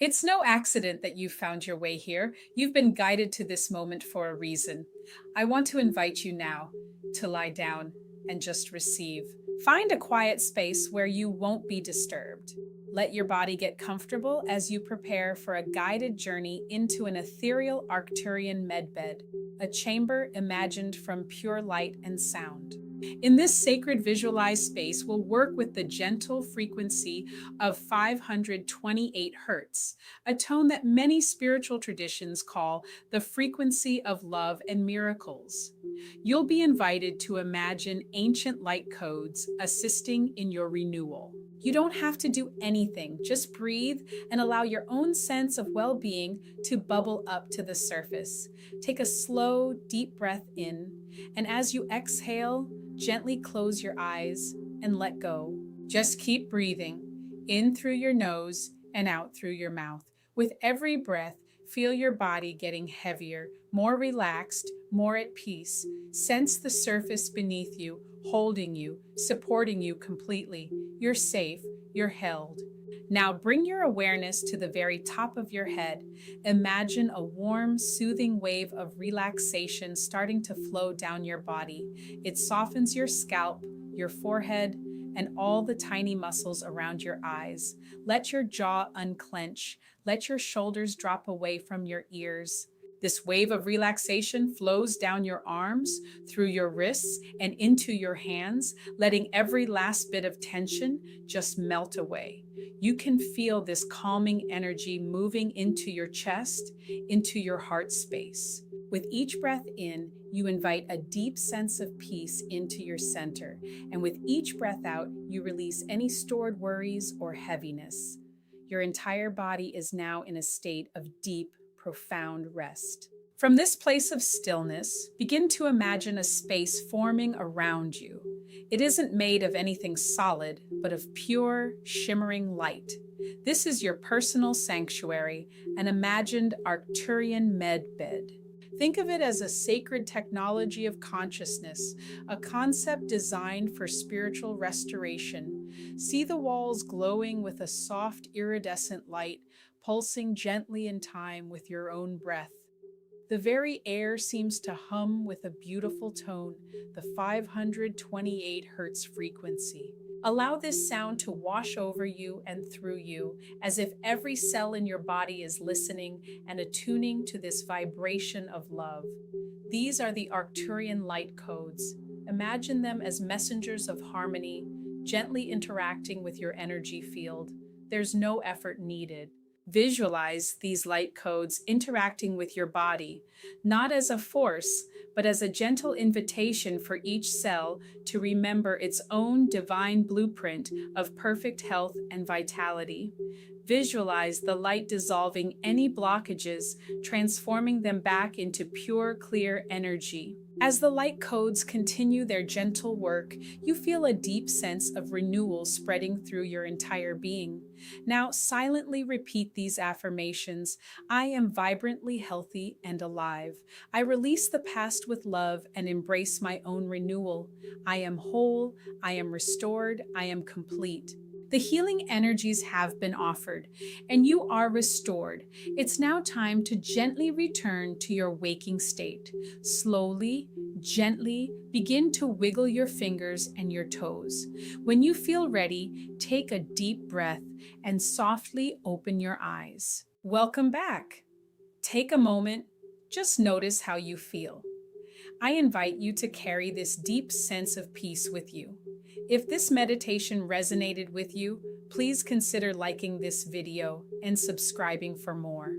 It's no accident that you've found your way here. You've been guided to this moment for a reason. I want to invite you now to lie down and just receive. Find a quiet space where you won't be disturbed. Let your body get comfortable as you prepare for a guided journey into an ethereal Arcturian medbed, a chamber imagined from pure light and sound. In this sacred visualized space, we'll work with the gentle frequency of 528 Hz, a tone that many spiritual traditions call the frequency of love and miracles. You'll be invited to imagine ancient light codes assisting in your renewal. You don't have to do anything, just breathe and allow your own sense of well being to bubble up to the surface. Take a slow, deep breath in, and as you exhale, gently close your eyes and let go. Just keep breathing in through your nose and out through your mouth. With every breath, feel your body getting heavier, more relaxed, more at peace. Sense the surface beneath you, holding you, supporting you completely. You're safe, you're held. Now bring your awareness to the very top of your head. Imagine a warm, soothing wave of relaxation starting to flow down your body. It softens your scalp, your forehead, and all the tiny muscles around your eyes. Let your jaw unclench. Let your shoulders drop away from your ears. This wave of relaxation flows down your arms, through your wrists, and into your hands, letting every last bit of tension just melt away. You can feel this calming energy moving into your chest, into your heart space. With each breath in, you invite a deep sense of peace into your center, and with each breath out, you release any stored worries or heaviness. Your entire body is now in a state of deep, profound rest. From this place of stillness, begin to imagine a space forming around you. It isn't made of anything solid, but of pure, shimmering light. This is your personal sanctuary, an imagined Arcturian medbed. Think of it as a sacred technology of consciousness, a concept designed for spiritual restoration. See the walls glowing with a soft, iridescent light, pulsing gently in time with your own breath. The very air seems to hum with a beautiful tone, the 528 Hz frequency. Allow this sound to wash over you and through you, as if every cell in your body is listening and attuning to this vibration of love. These are the Arcturian light codes. Imagine them as messengers of harmony, gently interacting with your energy field. There's no effort needed. Visualize these light codes interacting with your body, not as a force, but as a gentle invitation for each cell to remember its own divine blueprint of perfect health and vitality. Visualize the light dissolving any blockages, transforming them back into pure, clear energy. As the light codes continue their gentle work, you feel a deep sense of renewal spreading through your entire being. Now, silently repeat these affirmations. I am vibrantly healthy and alive. I release the past with love and embrace my own renewal. I am whole, I am restored, I am complete. The healing energies have been offered, and you are restored. It's now time to gently return to your waking state. Slowly, gently, begin to wiggle your fingers and your toes. When you feel ready, take a deep breath and softly open your eyes. Welcome back. Take a moment, just notice how you feel. I invite you to carry this deep sense of peace with you. If this meditation resonated with you, please consider liking this video and subscribing for more.